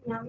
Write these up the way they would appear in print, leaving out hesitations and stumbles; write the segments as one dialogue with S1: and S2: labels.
S1: क्या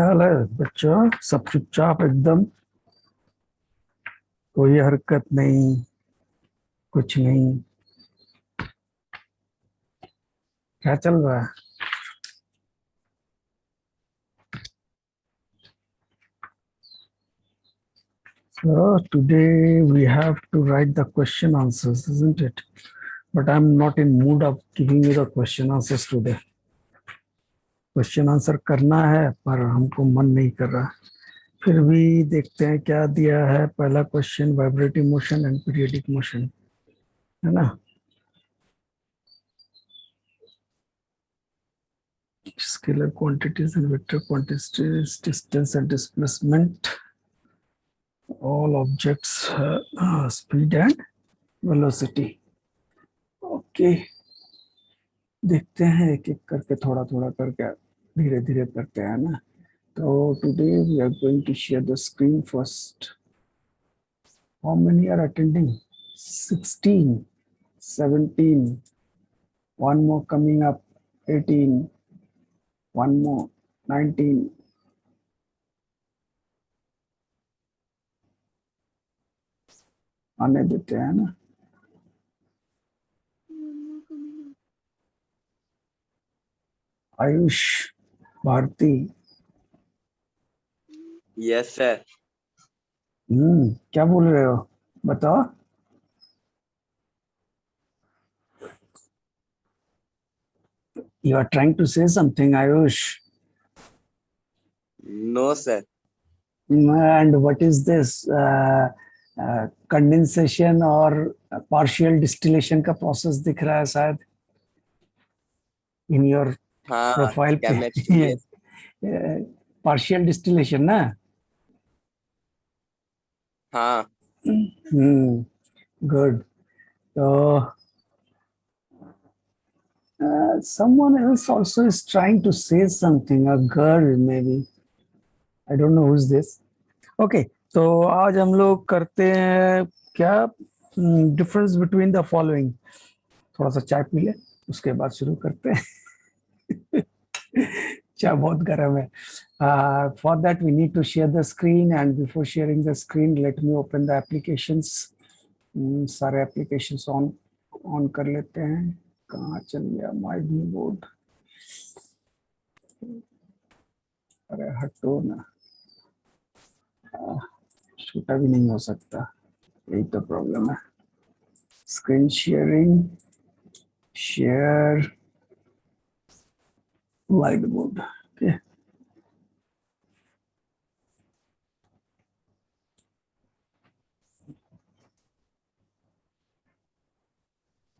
S1: हाल है बच्चों? सब चुपचाप एकदम, कोई हरकत नहीं, कुछ नहीं। क्या चल रहा है? So today we have to write the question answers, isn't it? But I'm not in mood of giving you the question answers today. Question answer करना है पर हमको मन नहीं कर रहा। फिर भी देखते हैं क्या दिया है। पहला question, vibrating motion and periodic motion, है ना? Scalar quantities and vector quantities, distance and displacement, all objects, speed and velocity. Okay, देखते हैं एक एक करके, थोड़ा थोड़ा करके, धीरे धीरे करते हैं ना। तो today we are going to share the screen first. How many are attending? 16, 17, one more coming up, 18, one more, 19. आने देते हैं ना। आयुष, भारती।
S2: Yes sir.
S1: क्या बोल रहे हो बताओ? You are trying to say something, Ayush.
S2: No sir.
S1: And what is this? Condensation or partial distillation का process दिख रहा है शायद in your
S2: हाँ,
S1: profile पे।
S2: chemistry, yes.
S1: Partial distillation ना?
S2: हाँ।
S1: Good. So someone else also is trying to say something. A girl maybe. I don't know who's this. Okay. तो आज हम लोग करते हैं क्या? Difference between the following. थोड़ा सा चाय पी ले, उसके बाद शुरू करते हैं। चाय बहुत गर्म है। For that we need to share the screen, and before sharing the screen let me open the applications. सारे एप्लीकेशंस ऑन कर लेते हैं। कहाँ चल गया माय व्यू बोर्ड? अरे हटो ना, छोटा भी नहीं हो सकता, यही तो प्रॉब्लम है। Screen sharing, share white board. Okay,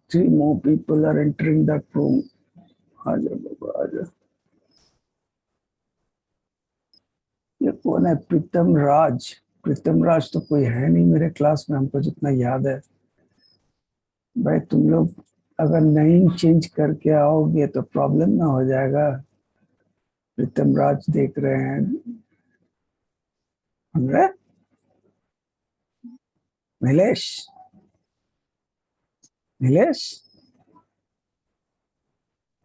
S1: three more people are entering that room. आजा बाबा आजा। ये कौन है? प्रीतम राज। प्रीतम राज तो कोई है नहीं मेरे क्लास में, हमको जितना याद है। भाई तुम लोग अगर नेम चेंज करके आओगे तो प्रॉब्लम ना हो जाएगा। प्रीतम राज देख रहे हैं हमरे। Nilesh, Nilesh,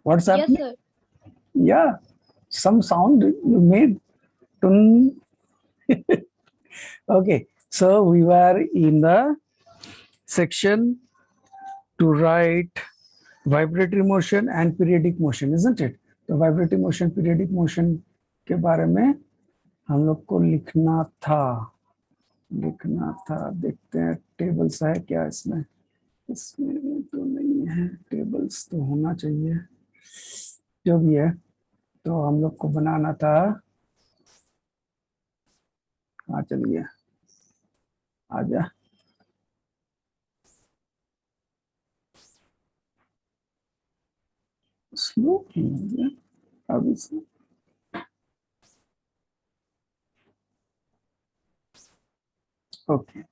S1: what's
S3: Yes,
S1: happening?
S3: sir.
S1: Yeah, some sound you made. Okay, so we were in the section to write vibratory motion and periodic motion, isn't it? तो vibratory motion, periodic motion के बारे में हम लोग को लिखना था। देखते हैं टेबल्स है क्या इसमें? इसमें तो नहीं है, टेबल्स तो होना चाहिए। जो भी है, तो हम लोग को बनाना था। हाँ चलिए, आजा। स्लो अब इसमें okay,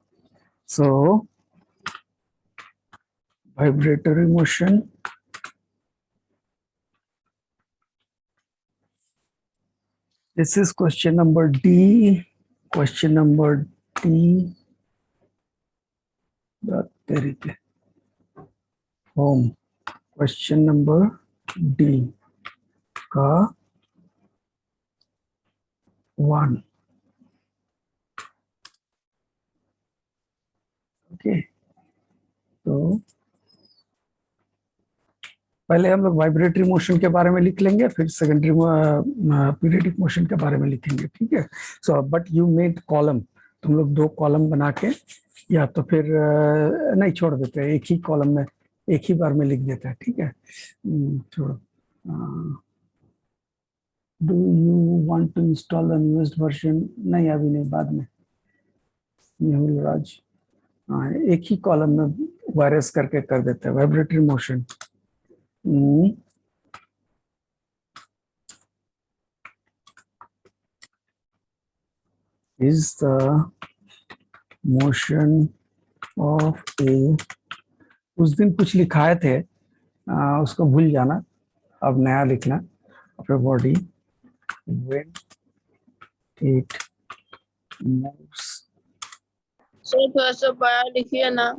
S1: so vibratory motion, this is question number D. Question number D, home. Question number D का 1. Okay, तो पहले हम लोग वाइब्रेटरी मोशन के बारे में लिख लेंगे, फिर सेकेंडरी पीरियडिक मोशन के बारे में लिखेंगे, ठीक है? So but you made column, तुम लोग 2 कॉलम बना के, या तो फिर नहीं छोड़ देते हैं, एक ही कॉलम में एक ही बार में लिख देते हैं, ठीक है? छोड़ो। Do you want to install the newest version? नहीं, अभी नहीं, बाद में। मेहुल राज, हाँ, एक ही कॉलम में वायरस करके कर देते हैं vibratory motion. Is the motion of a, उस दिन कुछ लिखाए थे, उसको भूल जाना, अब नया लिखना। अपने body when it moves,
S3: sir थोड़ा सा बड़ा लिखिए ना।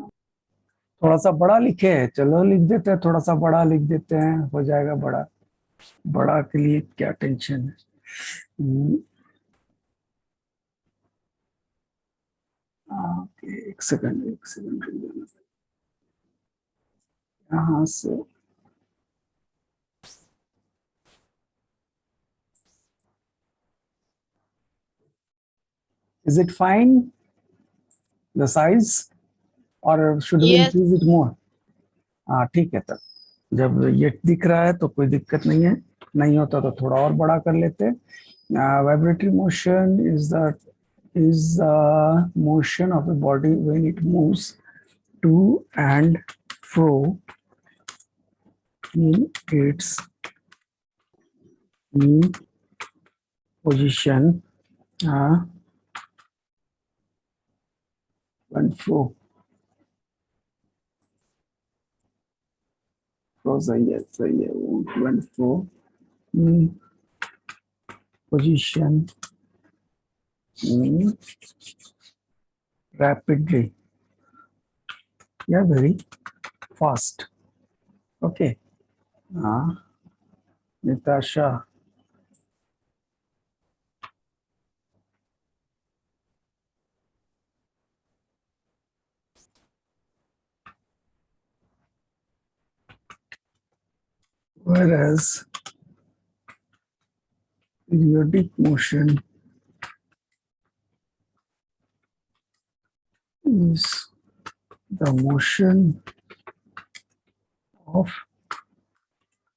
S1: थोड़ा सा बड़ा लिखे, चलो लिख देते हैं, थोड़ा सा बड़ा लिख देते हैं, हो जाएगा बड़ा। बड़ा के लिए क्या टेंशन है? एक सेकंड यहाँ से is it fine the size or should we
S3: Yes.
S1: increase it more? हाँ ठीक है, तब जब ये दिख रहा है तो कोई दिक्कत नहीं है, नहीं होता तो थोड़ा और बड़ा कर लेते हैं। Vibratory motion is the motion of a body when it moves to and fro in its new position, and fro. सही है, and fro in position rapidly, yeah, very fast. Okay. Natasha, whereas periodic motion is the motion of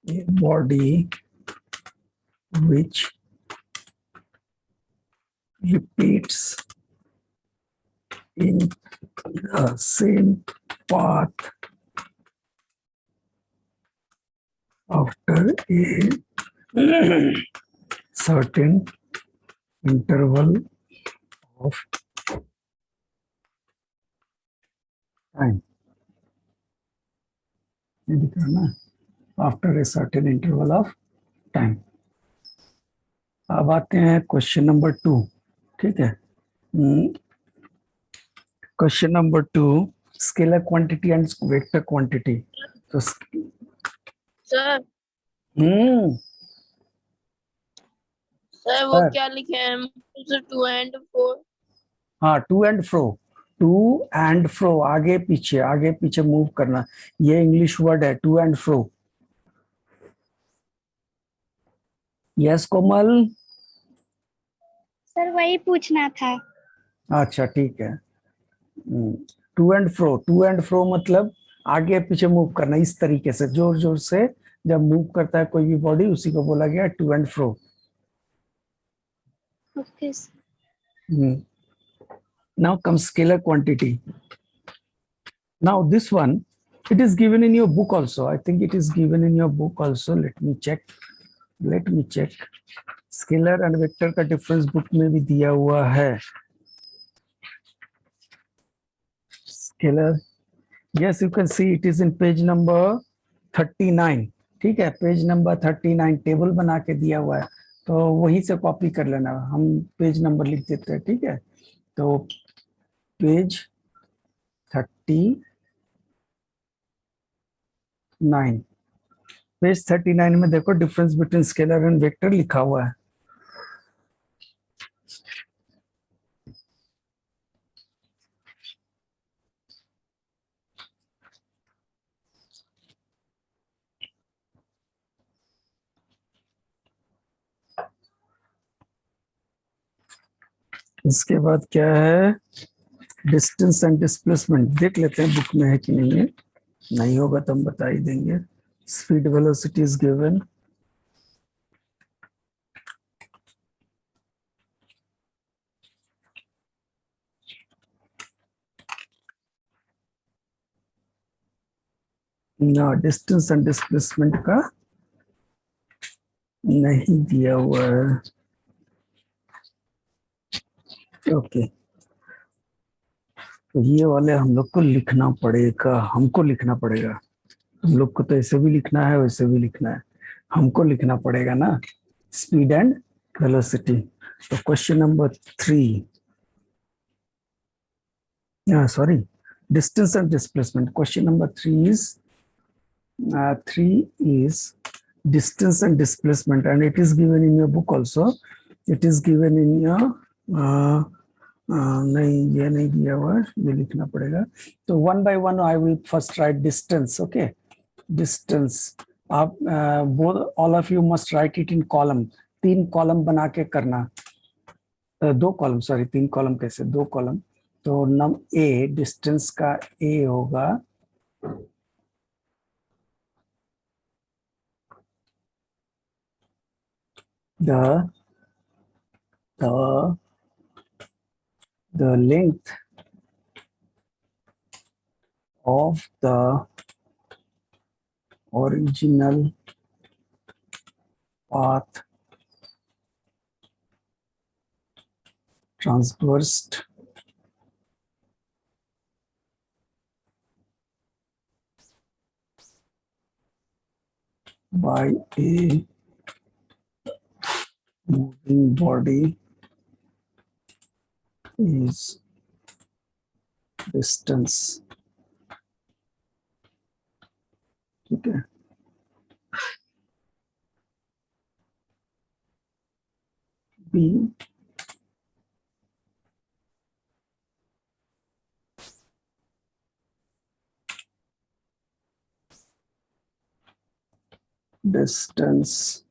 S1: a body which repeats in the same path after a certain interval of time. ये दिख रहा ना, after a certain interval of time. अब आते हैं question number 2, ठीक है? Question number 2, scalar quantity and vector quantity. तो
S3: सर सर वो
S1: सर।
S3: क्या लिखे हैं? 2 and 4।
S1: हाँ, to and fro, to and fro, आगे पीछे मूव करना, ये इंग्लिश वर्ड है to and fro. Yes Komal.
S4: Sir वही पूछना था।
S1: अच्छा ठीक है। To and fro, to and fro मतलब आगे पीछे मूव करना, इस तरीके से जोर जोर से जब मूव करता है कोई भी बॉडी, उसी को बोला गया to and fro.
S4: Okay.
S1: Now comes scalar quantity. Now this one, it is given in your book also. I think it is given in your book also. Let me check. Scalar and vector का difference book में भी दिया हुआ है। Scalar, yes, you can see it is in page number 39. ठीक है, page number 39 table बना के दिया हुआ है, तो वहीं से कॉपी कर लेना। हम पेज नंबर लिख देते हैं, ठीक है। तो पेज 39, पेज 39 में देखो difference between scalar and vector लिखा हुआ है। इसके बाद क्या है, डिस्टेंस एंड डिस्प्लेसमेंट देख लेते हैं बुक में है कि नहीं है। नहीं होगा तो हम बता ही देंगे। स्पीड वेलोसिटी इज गिवन, ना डिस्टेंस एंड डिस्प्लेसमेंट का नहीं दिया हुआ है। ओके, तो ये वाले हम लोग को लिखना पड़ेगा, हमको लिखना पड़ेगा। हम लोग को तो ऐसे भी लिखना है, वैसे भी लिखना है, हमको लिखना पड़ेगा ना, स्पीड एंड वेलोसिटी। तो question number 3, sorry, distance and displacement. Question number 3 is distance and displacement, and it is given in your book also. It is given in your नहीं, ये नहीं दिया हुआ है, ये लिखना पड़ेगा। तो one by one I will first write distance. Okay, distance आप both all of you must write it in column, 3 column बना के करना। 2 कॉलम, सॉरी 3 कॉलम कैसे, 2 कॉलम। तो नम ए, डिस्टेंस का ए होगा the length of the original path traversed by a moving body is distance. ठीक है, B distance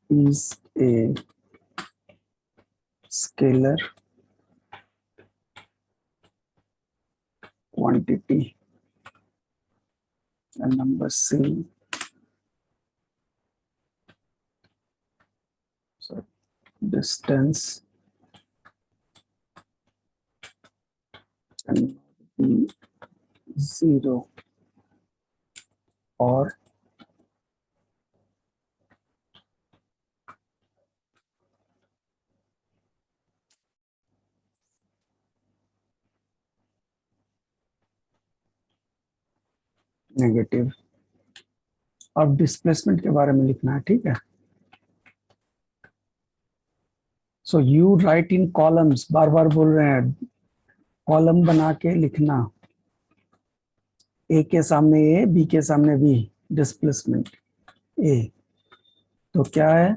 S1: is a scalar quantity, and number C, so distance and be 0 or negative. अब displacement के बारे में लिखना है, ठीक है। So you write in columns, बार बार बोल रहे हैं, कॉलम बना के लिखना, ए के सामने ए, बी के सामने बी, डिस्प्लेसमेंट ए। तो क्या है,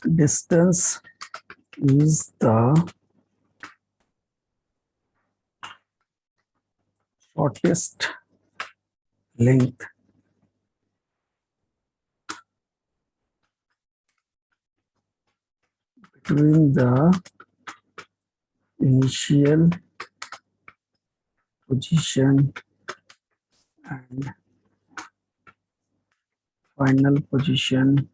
S1: distance is the shortest length between the initial position and final position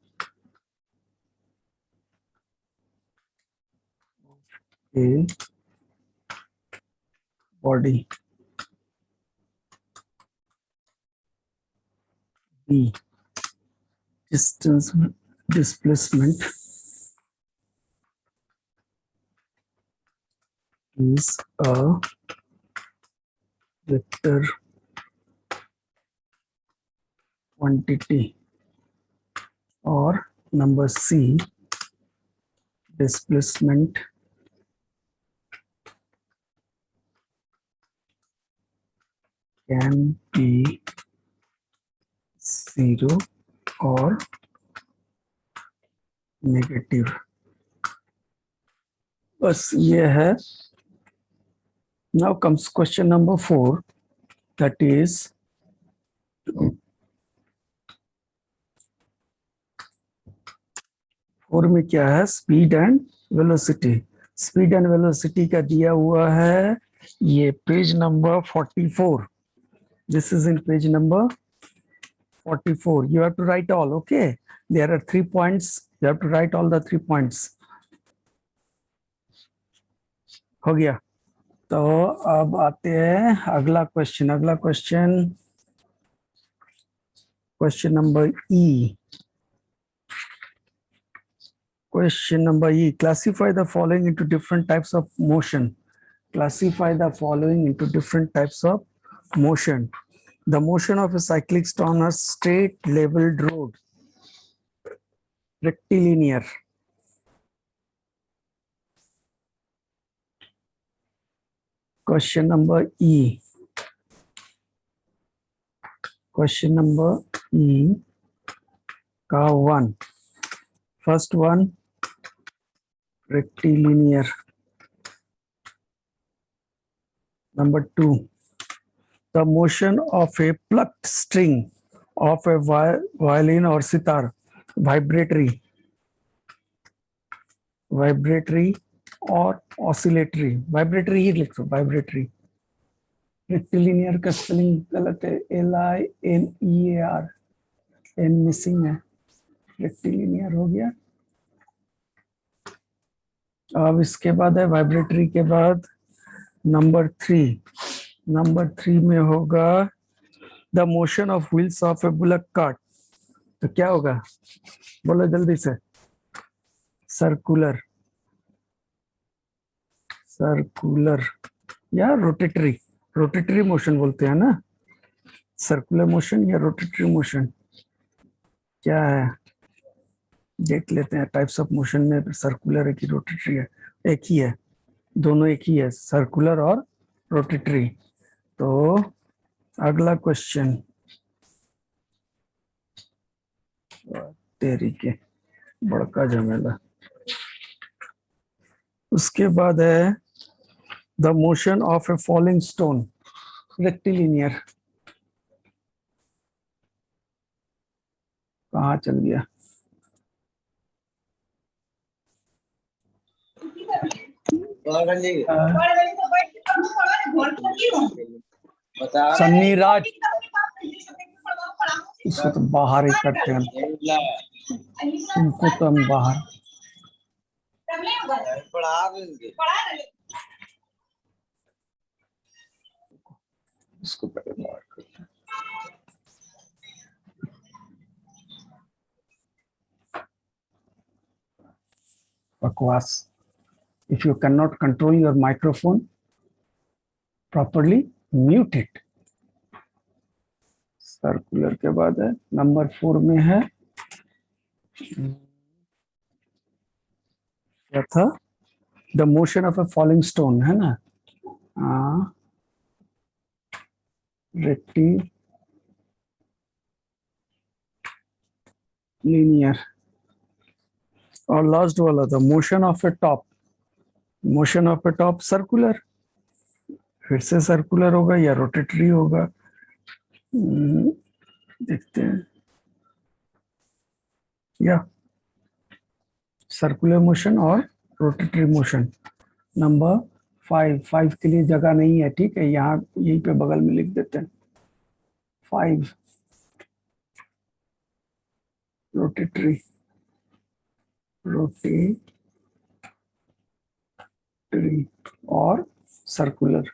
S1: a body. B. Distance displacement is a vector quantity. Or number C, displacement can be 0 or negative. बस ये है. Now comes question number 4, that is और में क्या है, speed and velocity. Speed and velocity का दिया हुआ है ये page number 44. This is in page number 44. You have to write all. Okay, there are 3 points. You have to write all the 3 points. हो गया. तो अब आते हैं अगला क्वेश्चन. अगला question, question number E. Question number E. Classify the following into different types of motion. Classify the following into different types of motion. The motion of a cyclist on a straight leveled road. Rectilinear. Question number E. Question number E. Ka 1. First one, rectilinear. Number 2, the motion of a plucked string of a violin or sitar, vibratory or oscillatory. Vibratory ही लिख दो, vibratory. rectilinear का spelling गलत है, LINEAR, N missing है. rectilinear हो गया. अब इसके बाद है वाइब्रेटरी के बाद नंबर 3. नंबर 3 में होगा the motion of wheels of A bullock cart. तो क्या होगा, बोलो जल्दी से. सर्कुलर या रोटेटरी मोशन बोलते हैं ना. सर्कुलर मोशन या रोटेटरी मोशन क्या है, देख लेते हैं. टाइप्स ऑफ मोशन में सर्कुलर है कि रोटेटरी है. एक ही है, दोनों एक ही है, सर्कुलर और रोटेटरी. तो अगला क्वेश्चन, तेरी के बड़का झमेला. उसके बाद है the motion of A falling stone. Rectilinear. कहाँ चल गया. सन्नी राज, इसको तो बाहर ही करते हैं, इनको तो हम बाहर. इसको पहले बाहर करते हैं. बकवास. If you cannot control your microphone properly, mute it. Circular के बाद है नंबर 4 में है क्या था, the motion of A falling stone है ना. रेक्टिलिनियर. और लास्ट वाला था motion of A top, motion of A top circular, फिर से सर्कुलर होगा या रोटेटरी होगा। देखते हैं, या सर्कुलर मोशन और रोटेटरी मोशन। नंबर 5 के लिए जगह नहीं है, ठीक है, यहाँ यहीं पे बगल में लिख देते हैं 5 रोटेटरी, रोटेटरी और सर्कुलर,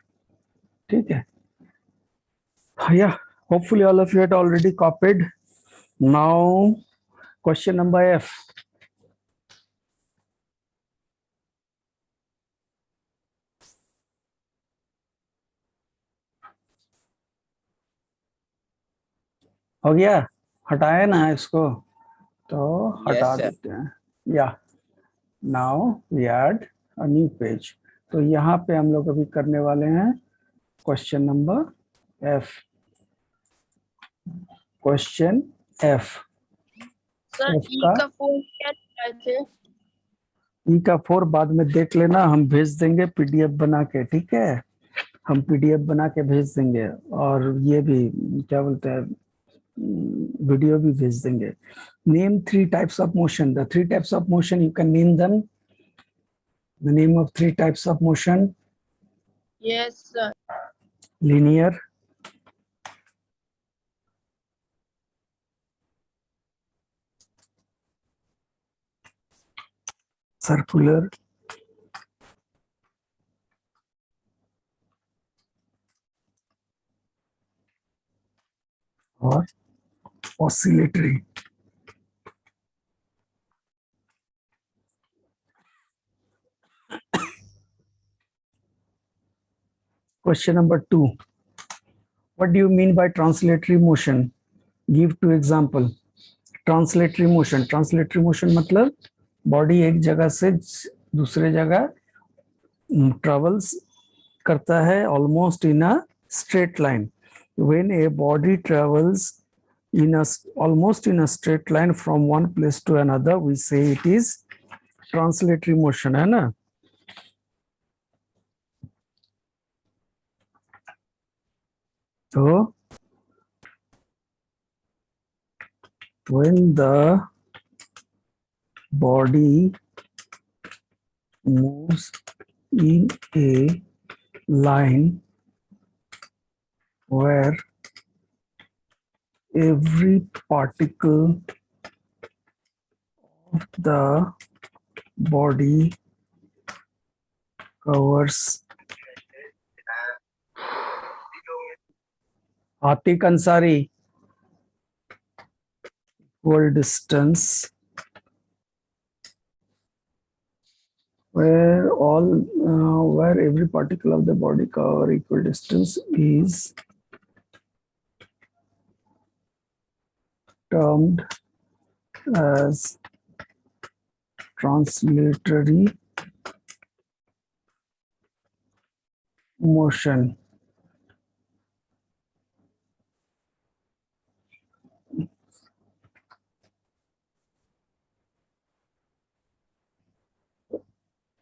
S1: ठीक है। Yeah, hopefully all of you had already copied. Now, question number F. हो गया, हटाए ना इसको, तो हटा
S2: Yes, sir.
S1: देते हैं। या now we add a new page. तो यहाँ पे हम लोग अभी करने वाले हैं question number F। Question F।
S3: Sir
S1: F
S3: ई
S1: का
S3: का फोन क्या लिखाए थे?
S1: ई का 4 बाद में देख लेना, हम भेज देंगे पीडीएफ बना के, ठीक है, हम पीडीएफ बना के भेज देंगे, और ये भी क्या बोलते हैं, वीडियो भी भेज देंगे। Name 3 types of motion, the 3 types of motion you can name them, the name of 3 types of motion.
S3: Yes sir.
S1: Linear, circular और oscillatory. Question number 2. What do you mean by translatory motion? Give 2 example. Translatory motion, translatory motion मतलब body एक जगह से दूसरे जगह travels करता है almost in a straight line. When a body travels in a almost in a straight line from one place to another, we say it is translatory motion, है ना। तो when the body moves in a line where every particle of the body covers Atik Ansari equal distance, where where every particle of the body cover equal distance is termed as translatory motion.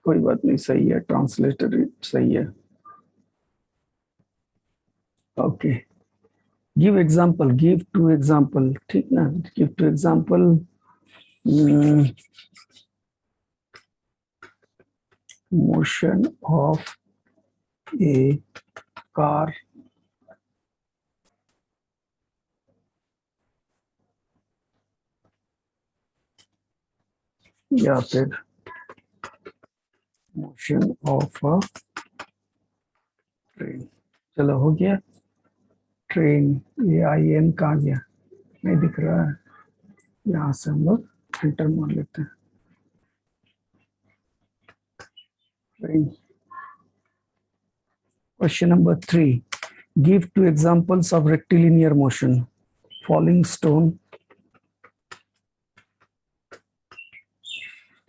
S1: कोई बात नहीं, सही है, translatory सही है। Okay, give example, give 2 example, ठीक ना, give 2 example. Motion of A car या फिर मोशन ऑफ अ ट्रेन। चलो हो गया, ट्रेन, ये IN कहाँ गया, नहीं दिख रहा है, यहाँ से हम लोग एंटर मार लेते हैं। Train. Question number 3. Give 2 examples of rectilinear motion. Falling stone.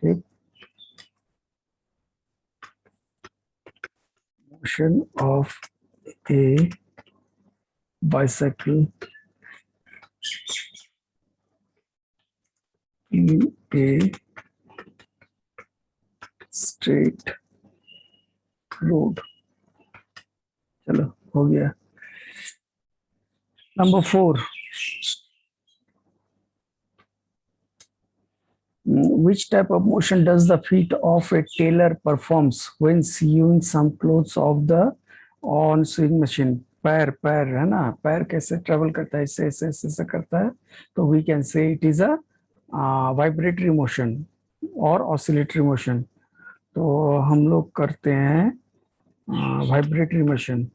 S1: Okay. Motion of a bicycle in a straight road. चलो हो गया। Number 4, which type of motion does the feet of a tailor performs when sewing some clothes of the on sewing machine? पैर पैर है ना, पैर कैसे travel करता है, इससे ऐसे ऐसे करता है, तो we can say it is a vibratory motion और ऑसिलेटरी मोशन। तो हम लोग करते हैं वाइब्रेटरी मोशन।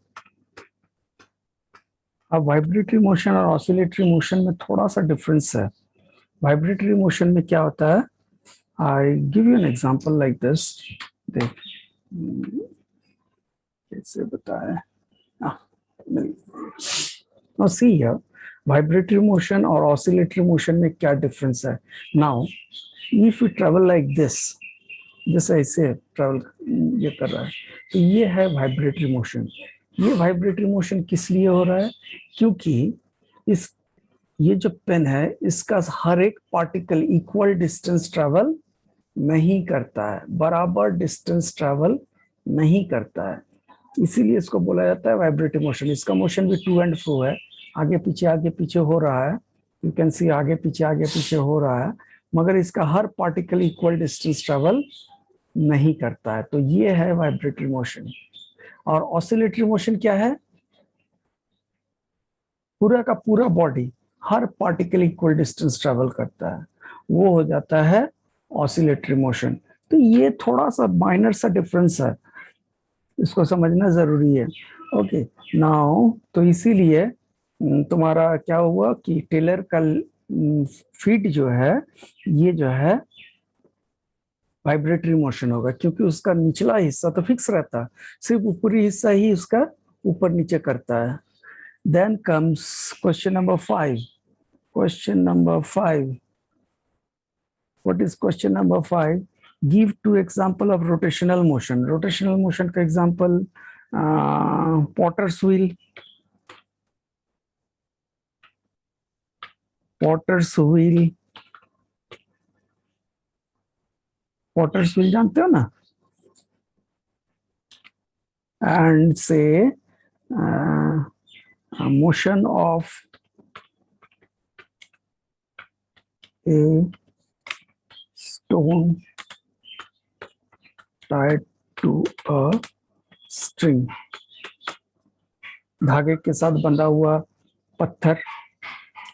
S1: अब वाइब्रेटरी मोशन और ऑसिलेटरी मोशन में थोड़ा सा डिफरेंस है। वाइब्रेटरी मोशन में क्या होता है, I give you an example like this. देख कैसे बताए, now see here, vibratory motion और oscillatory motion में क्या difference है। now if you travel like this, जैसे ऐसे ट्रेवल ये कर रहा है, तो ये है वाइब्रेटरी मोशन। ये वाइब्रेटरी मोशन किस लिए हो रहा है, क्योंकि इस ये जो पेन है इसका हर एक पार्टिकल इक्वल डिस्टेंस ट्रेवल नहीं करता है, बराबर डिस्टेंस ट्रेवल नहीं करता है, इसीलिए इसको बोला जाता है वाइब्रेटरी मोशन। इसका मोशन भी टू एंड फ्रो है, आगे पीछे हो रहा है। यू कैन सी आगे पीछे हो रहा है, मगर इसका हर पार्टिकल इक्वल डिस्टेंस ट्रेवल नहीं करता है। तो ये है वाइब्रेटरी मोशन। और ऑसिलेटरी मोशन क्या है, पूरा का पूरा बॉडी हर पार्टिकल इक्वल डिस्टेंस ट्रेवल करता है, वो हो जाता है ऑसिलेटरी मोशन। तो ये थोड़ा सा माइनर सा डिफरेंस है, इसको समझना जरूरी है। ओके नाउ, तो इसीलिए तुम्हारा क्या हुआ कि टेलर का फीट जो है, ये जो है वाइब्रेटरी मोशन होगा, क्योंकि उसका निचला हिस्सा तो फिक्स रहता है, सिर्फ ऊपरी हिस्सा ही उसका ऊपर नीचे करता है। Then comes question number 5। Question number 5, what is question number 5? Give 2 example of rotational motion. Rotational motion का example potter's wheel. Potter's wheel, potter's wheel जानते हो ना? And say motion of a stone tied to a string। धागे के साथ बंधा हुआ पत्थर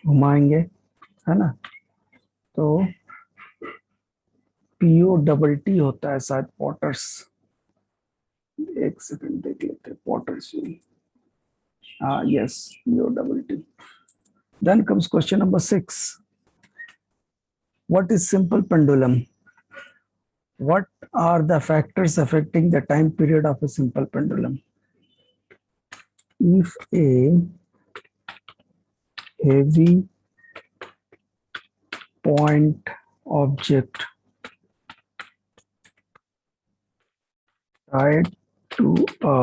S1: घुमाएंगे, है ना? तो POTT होता है शायद पॉटर्स। एक सेकंड देख लेते हैं, potters yes, POTT। Then comes question number 6। What is simple pendulum? What are the factors affecting the time period of a simple pendulum? If a heavy point object tied to a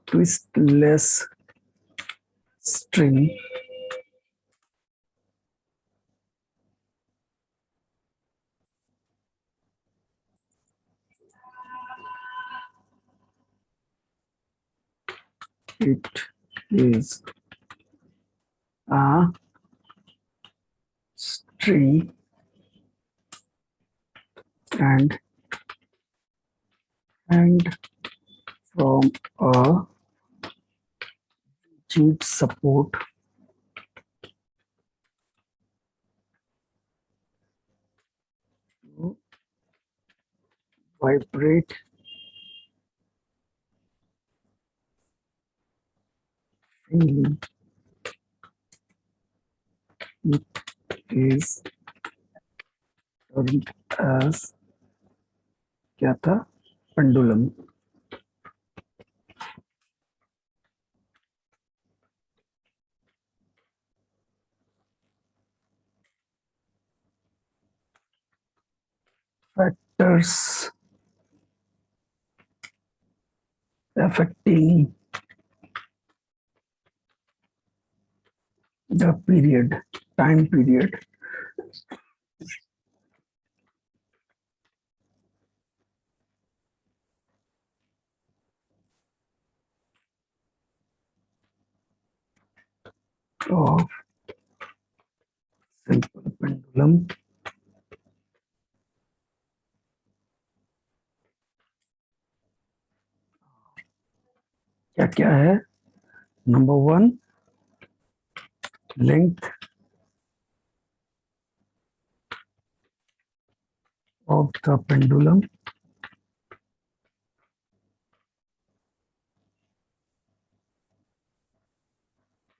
S1: twistless string it is a string and from a rigid support to vibrate freely, it is termed as क्या था, pendulum. Factors affecting the time period of simple pendulum क्या क्या है? Number 1 length of the pendulum,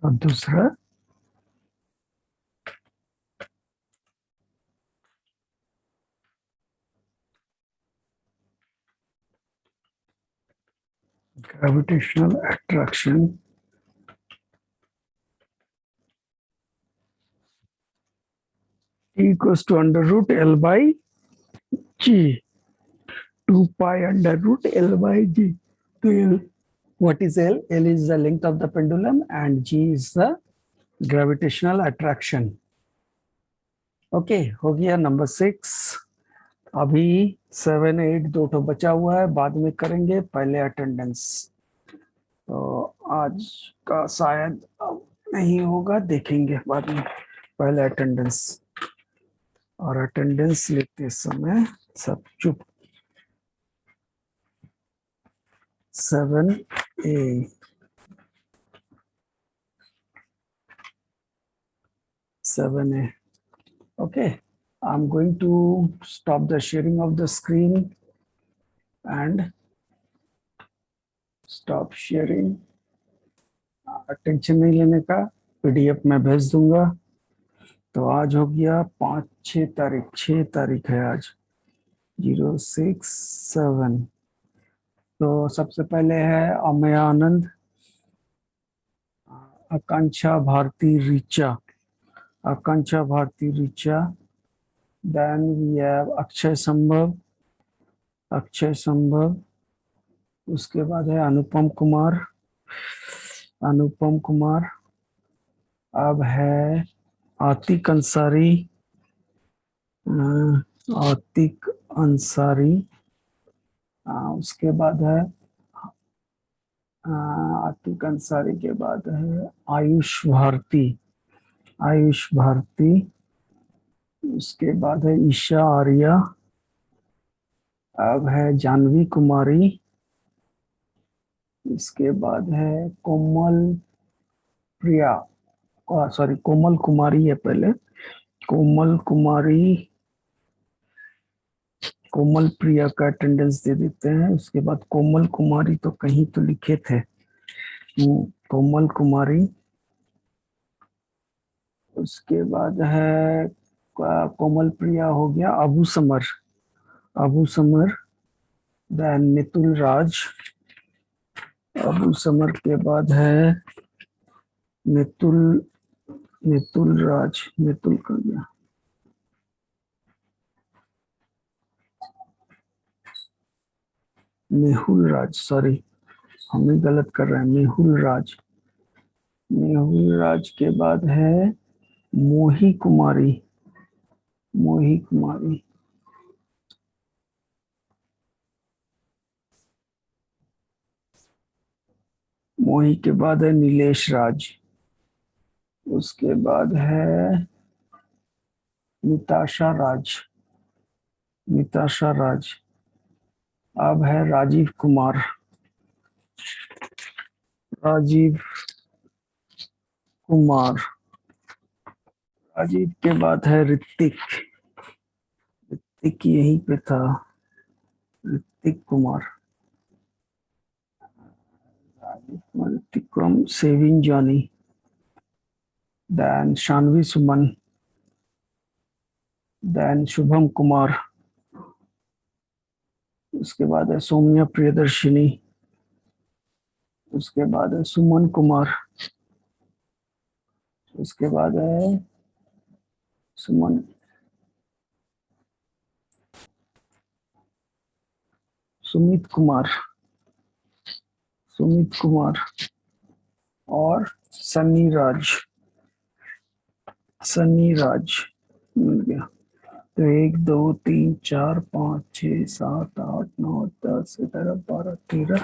S1: और दूसरा gravitational attraction T equals to under root L by G, 2 pi under root L by G. So what is L? L is the length of the pendulum and G is the gravitational attraction. Okay हो गया number 6. अभी 7 8 दो तो बचा हुआ है, बाद में करेंगे. पहले अटेंडेंस. तो आज का शायद अब नहीं होगा, देखेंगे बाद में. पहले अटेंडेंस. और अटेंडेंस लेते समय सब चुप. 7A. 7A. Okay, I'm going to stop the sharing of the screen and stop sharing. Tension नहीं लेने का, पीडीएफ में भेज दूंगा. तो आज हो गया 5-6 तारीख. 6 तारीख है आज. 067. तो सबसे पहले है Amay Anand, Akanksha Bharti Richa, Akanksha Bharti Richa. Then we have Akshay Sambhav, Akshay संभव. उसके बाद है अनुपम कुमार, अनुपम कुमार. अब है आतिक अंसारी, आतिक अंसारी. उसके बाद है आतिक अंसारी के बाद है आयुष भारती, आयुष भारती. उसके बाद है ईशा आर्या. अब है जानवी कुमारी. इसके बाद है कोमल प्रिया, सॉरी कोमल कुमारी है पहले. कोमल कुमारी, कोमल प्रिया का अटेंडेंस दे देते हैं. उसके बाद कोमल कुमारी तो कहीं तो लिखे थे. कोमल कुमारी. उसके बाद है कोमल प्रिया हो गया. अबू समर, अबू समर. देन मितुल राज. अबू समर के बाद है मितुल, मितुल राज. मितुल कर गया. मेहुल राज, सॉरी हम ही गलत कर रहे हैं. मेहुल राज. मेहुल राज के बाद है मोही कुमारी, मोही कुमारी. मोही के बाद है नीलेश राज. उसके बाद है निताशा राज, निताशा राज. अब है राजीव कुमार, राजीव कुमार. राजीव के बाद है ऋतिक, ऋतिक यहीं पे था. Hrithik Kumar, Hrithik from saving Johnny. Then Shanvi Suman. Then Shubham Kumar. उसके बाद है सौम्या प्रियदर्शिनी. उसके बाद है सुमन कुमार. उसके बाद है सुमन, सुमित कुमार, सुमित कुमार. और सन्नी राज, सन्नी राज मिल गया. तो 1 2 3 4 5 6 7 8 9 10 11 12 13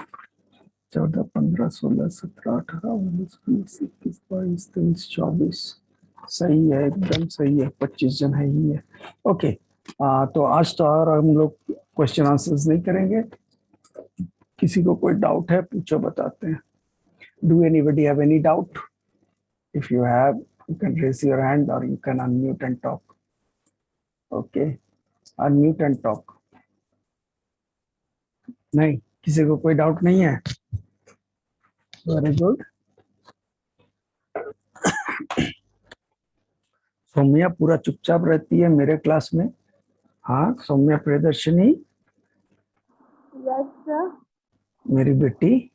S1: 14 15 16 17 18 19 20 21 24 सही है, एकदम सही है, 25 जन है ही है। ओके, तो आज तो और हम लोग क्वेश्चन आंसर्स नहीं करेंगे। किसी को कोई डाउट है पूछो, बताते हैं। Do anybody have any doubt? If you have, you can raise your hand और you can unmute and talk. Okay, unmute and talk. नहीं, किसी को कोई डाउट नहीं है? Very good. सौम्या पूरा चुपचाप रहती है मेरे क्लास में। हाँ, सौम्या प्रियदर्शनी,
S3: यस सर।
S1: मेरी बेटी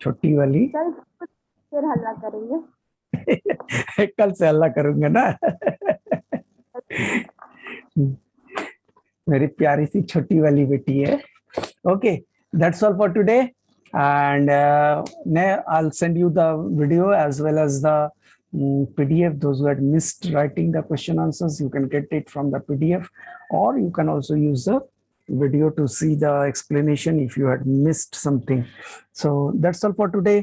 S1: छोटी वाली।
S3: कल फिर हल्ला करेंगे।
S1: कल से हल्ला करूंगा ना। मेरी प्यारी सी छोटी वाली बेटी है। Okay, that's all for today, and I'll send you the video as well as the PDF. Those who had missed writing the question answers, you can get it from the PDF, or you can also use the video to see the explanation if you had missed something. So that's all for today,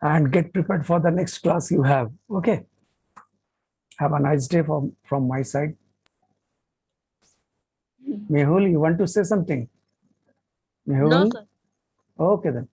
S1: and get prepared for the next class you have. Okay, have a nice day from my side. Mehul, you want to say something? Mehul?
S3: No sir.
S1: Okay then.